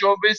24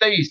23,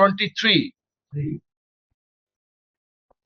23।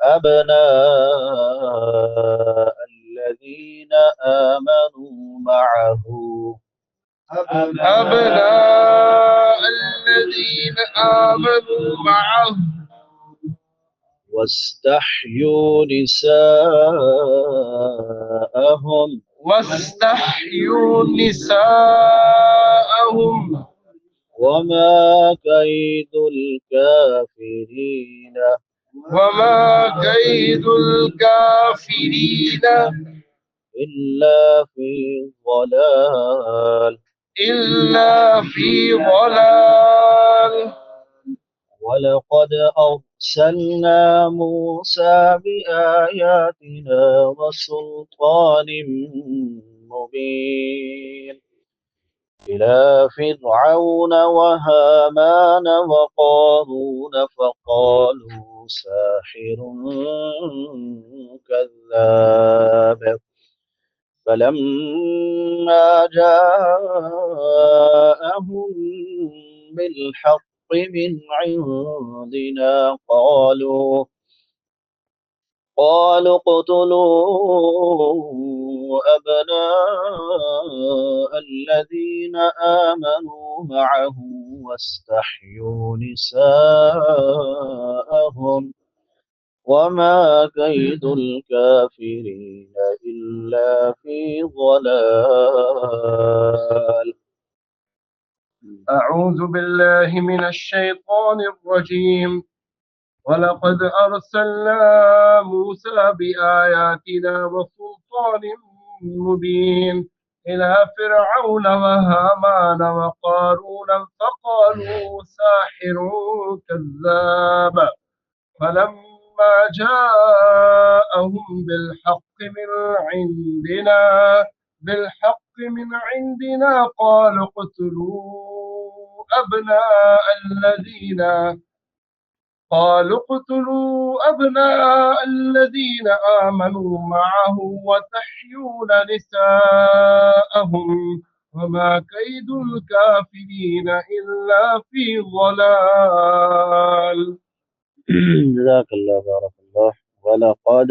أبناء الذين آمنوا معه أبناء الذين آمنوا معه واستحيوا نساءهم واستحيوا نساءهم وما كيد الكافرين وما كيد الكافرين إلا في ضلال إلا في ضلال ولقد أرسلنا موسى بآياتنا وسلطان مبين إلى فرعون وهامان وقارون فقالوا ساحر كذاب فلما جاءهم بالحق من عندنا قالوا اقتلوا أبناء الذين آمنوا معه واستحيوا نساءهم وما كيد الكافرين إلا في ضلال. أعوذ بالله من الشيطان الرجيم. ولقد أرسلنا موسى بآياتنا وسلطان مبين إلى فرعون وهامان وقارون فقالوا ساحر كذاب فلما جاءهم بالحق من عندنا قالوا اقتلوا أبناء الذين آمنوا معه وتحيون نساءهم وما كيد الكافرين إلا في ضلال. جزاك الله بارك الله. ولقد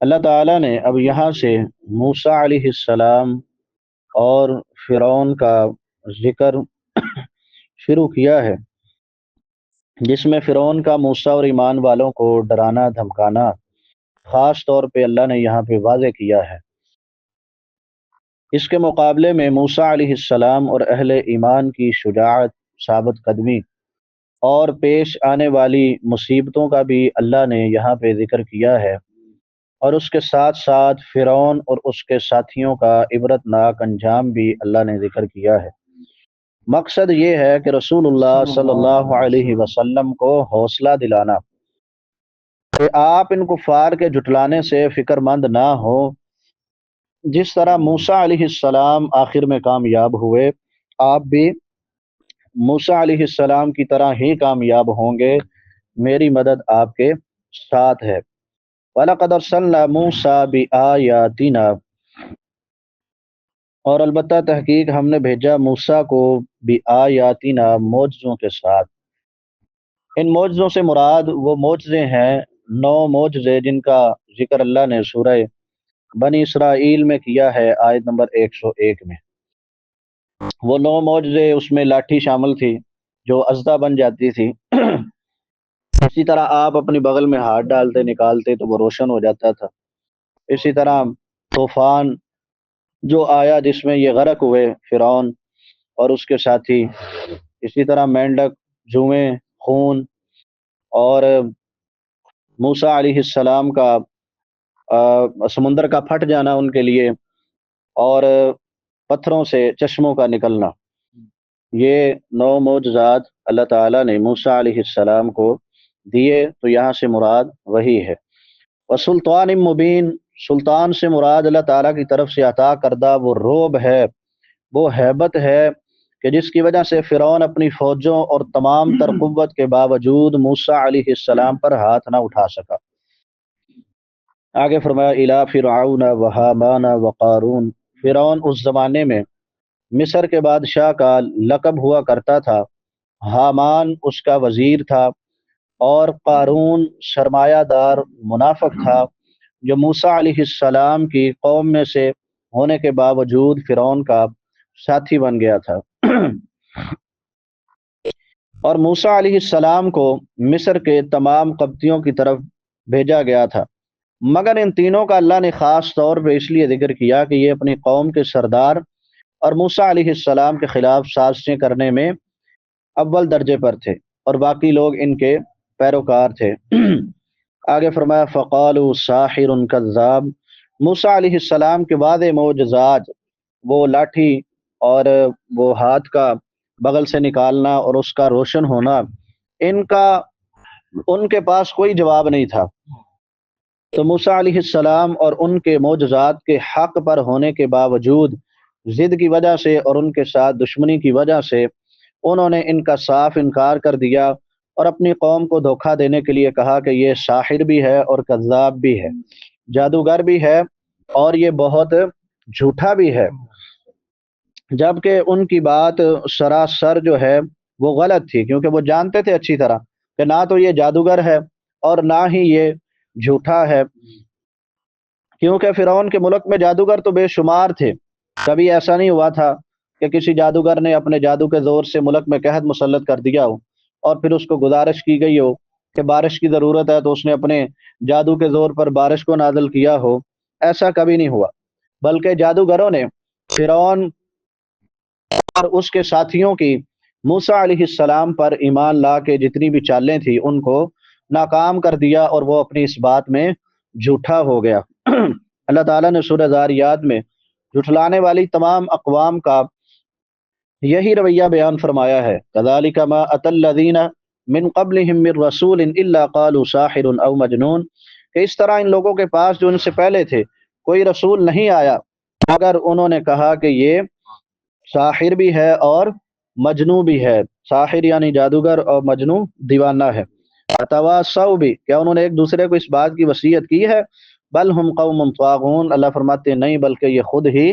اللہ تعالیٰ نے اب یہاں سے موسیٰ علیہ السلام اور فرعون کا ذکر شروع کیا ہے، جس میں فرعون کا موسیٰ اور ایمان والوں کو ڈرانا دھمکانا خاص طور پہ اللہ نے یہاں پہ واضح کیا ہے۔ اس کے مقابلے میں موسیٰ علیہ السلام اور اہل ایمان کی شجاعت، ثابت قدمی اور پیش آنے والی مصیبتوں کا بھی اللہ نے یہاں پہ ذکر کیا ہے، اور اس کے ساتھ ساتھ فرعون اور اس کے ساتھیوں کا عبرت ناک انجام بھی اللہ نے ذکر کیا ہے۔ مقصد یہ ہے کہ رسول اللہ صلی اللہ علیہ وسلم کو حوصلہ دلانا کہ آپ ان کفار کے جھٹلانے سے فکر مند نہ ہو، جس طرح موسیٰ علیہ السلام آخر میں کامیاب ہوئے، آپ بھی موسیٰ علیہ السلام کی طرح ہی کامیاب ہوں گے، میری مدد آپ کے ساتھ ہے۔ وَلَقَدْ أَرْسَلْنَا مُوسَىٰ بِآيَاتِنَا، اور البتہ تحقیق ہم نے بھیجا موسیٰ کو بِآيَاتِنَا، معجزوں کے ساتھ۔ ان معجزوں سے مراد وہ معجزے ہیں، 9 معجزے جن کا ذکر اللہ نے سورہ بنی اسرائیل میں کیا ہے، آیت نمبر 101 میں۔ وہ 9 معجزے، اس میں لاٹھی شامل تھی جو اژدھا بن جاتی تھی، اسی طرح آپ اپنی بغل میں ہاتھ ڈالتے نکالتے تو وہ روشن ہو جاتا تھا، اسی طرح طوفان جو آیا جس میں یہ غرق ہوئے فرعون اور اس کے ساتھی، اسی طرح مینڈک، جوئیں، خون، اور موسیٰ علیہ السلام کا سمندر کا پھٹ جانا ان کے لیے، اور پتھروں سے چشموں کا نکلنا۔ یہ 9 معجزات اللہ تعالیٰ نے موسیٰ علیہ السلام کو دیے، تو یہاں سے مراد وہی ہے۔ وسلطان مبین، سلطان سے مراد اللہ تعالیٰ کی طرف سے عطا کردہ وہ رعب ہے، وہ ہیبت ہے کہ جس کی وجہ سے فرعون اپنی فوجوں اور تمام تر قوت کے باوجود موسیٰ علیہ السلام پر ہاتھ نہ اٹھا سکا۔ آگے فرمایا اِلیٰ فرعون وہامان وقارون، فرعون اس زمانے میں مصر کے بادشاہ کا لقب ہوا کرتا تھا، حامان اس کا وزیر تھا، اور قارون سرمایہ دار منافق تھا جو موسیٰ علیہ السلام کی قوم میں سے ہونے کے باوجود فرعون کا ساتھی بن گیا تھا۔ اور موسیٰ علیہ السلام کو مصر کے تمام قبطیوں کی طرف بھیجا گیا تھا، مگر ان تینوں کا اللہ نے خاص طور پہ اس لیے ذکر کیا کہ یہ اپنی قوم کے سردار اور موسیٰ علیہ السلام کے خلاف سازشیں کرنے میں اول درجے پر تھے، اور باقی لوگ ان کے پیروکار تھے۔ آگے فرمایا فقالوا ساحر کذاب، موسیٰ علیہ السلام کے واضح معجزات، وہ لاٹھی اور وہ ہاتھ کا بغل سے نکالنا اور اس کا روشن ہونا، ان کے پاس کوئی جواب نہیں تھا، تو موسیٰ علیہ السلام اور ان کے معجزات کے حق پر ہونے کے باوجود ضد کی وجہ سے اور ان کے ساتھ دشمنی کی وجہ سے انہوں نے ان کا صاف انکار کر دیا، اور اپنی قوم کو دھوکہ دینے کے لیے کہا کہ یہ ساحر بھی ہے اور کذاب بھی ہے، جادوگر بھی ہے اور یہ بہت جھوٹا بھی ہے، جبکہ ان کی بات سراسر جو ہے وہ غلط تھی، کیونکہ وہ جانتے تھے اچھی طرح کہ نہ تو یہ جادوگر ہے اور نہ ہی یہ جھوٹا ہے، کیونکہ فرعون کے ملک میں جادوگر تو بے شمار تھے، کبھی ایسا نہیں ہوا تھا کہ کسی جادوگر نے اپنے جادو کے زور سے ملک میں قحط مسلط کر دیا ہو اور پھر اس کو گزارش کی گئی ہو کہ بارش کی ضرورت ہے تو اس نے اپنے جادو کے زور پر بارش کو نازل کیا ہو، ایسا کبھی نہیں ہوا، بلکہ جادوگروں نے فرعون اور اس کے ساتھیوں کی موسیٰ علیہ السلام پر ایمان لا کے جتنی بھی چالیں تھیں ان کو ناکام کر دیا، اور وہ اپنی اس بات میں جھوٹا ہو گیا۔ اللہ تعالیٰ نے سورہ ذاریات میں جھٹلانے والی تمام اقوام کا یہی رویہ بیان فرمایا ہے، كَذَلِكَ مَا أَتَى الَّذِينَ مِن قَبْلِهِم مِّن رَّسُولٍ إِلَّا قَالُوا سَاحِرٌ أَوْ مَجْنُونٌ، کہ اس طرح ان لوگوں کے پاس جو ان سے پہلے تھے کوئی رسول نہیں آیا مگر انہوں نے کہا کہ یہ ساحر بھی ہے اور مجنون بھی ہے، ساحر یعنی جادوگر اور مجنون دیوانہ ہے۔ تواصوا بھی، کیا انہوں نے ایک دوسرے کو اس بات کی وصیت کی ہے؟ بل ہم قوم طاغون، اللہ فرماتے ہیں نہیں بلکہ یہ خود ہی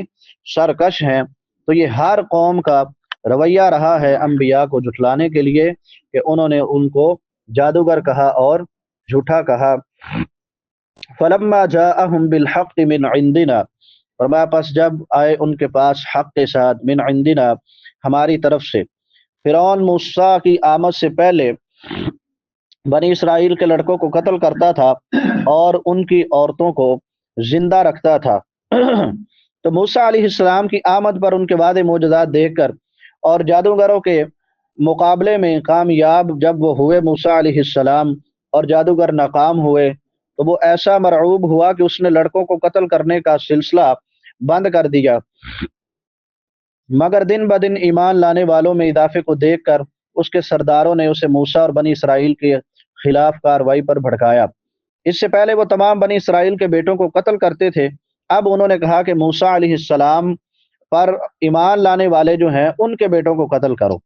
سرکش ہیں۔ تو یہ ہر قوم کا رویہ رہا ہے انبیاء کو جھٹلانے کے لیے کہ انہوں نے ان کو جادوگر کہا اور جھوٹا کہا۔ فلما جاءهم بالحق من عندنا، فرمایا پس جب آئے ان کے پاس حق کے ساتھ، من عندنا ہماری طرف سے، فرعون موسیٰ کی آمد سے پہلے بنی اسرائیل کے لڑکوں کو قتل کرتا تھا اور ان کی عورتوں کو زندہ رکھتا تھا تو موسیٰ علیہ السلام کی آمد پر ان کے وعدے معجزات دیکھ کر اور جادوگروں کے مقابلے میں کامیاب جب وہ ہوئے موسیٰ علیہ السلام اور جادوگر ناکام ہوئے، تو وہ ایسا مرعوب ہوا کہ اس نے لڑکوں کو قتل کرنے کا سلسلہ بند کر دیا، مگر دن بدن ایمان لانے والوں میں اضافے کو دیکھ کر اس کے سرداروں نے اسے موسیٰ اور بنی اسرائیل کے خلاف کارروائی پر بھڑکایا۔ اس سے پہلے وہ تمام بنی اسرائیل کے بیٹوں کو قتل کرتے تھے، اب انہوں نے کہا کہ موسیٰ علیہ السلام پر ایمان لانے والے جو ہیں ان کے بیٹوں کو قتل کرو۔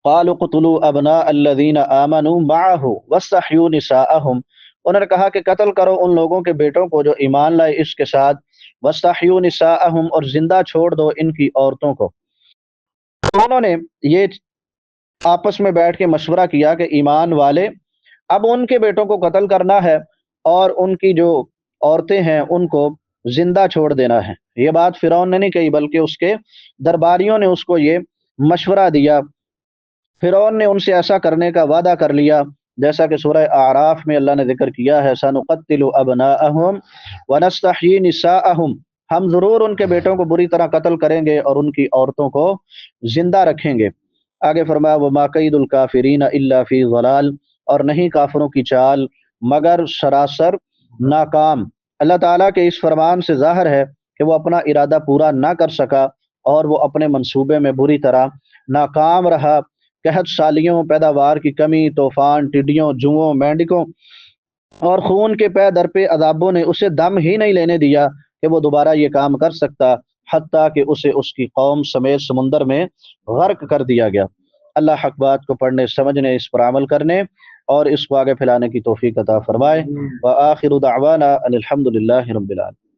قالوا اقتلوا ابناء الذين آمنوا معه واستحيوا نساءهم، انہوں نے کہا کہ قتل کرو ان لوگوں کے بیٹوں کو جو ایمان لائے اس کے ساتھ، واستحيوا نساءهم، اور زندہ چھوڑ دو ان کی عورتوں کو۔ انہوں نے یہ آپس میں بیٹھ کے مشورہ کیا کہ ایمان والے اب ان کے بیٹوں کو قتل کرنا ہے اور ان کی جو عورتیں ہیں ان کو زندہ چھوڑ دینا ہے۔ یہ بات فرعون نے نہیں کہی بلکہ اس کے درباریوں نے اس کو یہ مشورہ دیا۔ فرعون نے ان سے ایسا کرنے کا وعدہ کر لیا جیسا کہ سورہ اعراف میں اللہ نے ذکر کیا ہے، سنقتل ابناءہم ونستحیی نساءہم، ہم ضرور ان کے بیٹوں کو بری طرح قتل کریں گے اور ان کی عورتوں کو زندہ رکھیں گے۔ آگے فرمایا وما کید الکافرین الا فی ضلال، اور نہیں کافروں کی چال مگر سراسر ناکام۔ اللہ تعالیٰ کے اس فرمان سے ظاہر ہے کہ وہ اپنا ارادہ پورا نہ کر سکا اور وہ اپنے منصوبے میں بری طرح ناکام رہا۔ قحط سالیوں، پیداوار کی کمی، طوفان، ٹڈیوں، جوؤں، مینڈکوں اور خون کے پے در پہ عذابوں نے اسے دم ہی نہیں لینے دیا کہ وہ دوبارہ یہ کام کر سکتا، حتیٰ کہ اسے اس کی قوم سمیت سمندر میں غرق کر دیا گیا۔ اللہ حق بات کو پڑھنے، سمجھنے، اس پر عمل کرنے اور اس کو آگے پھیلانے کی توفیق عطا فرمائے۔ وآخر دعوانا ان الحمد للہ رب العالمین۔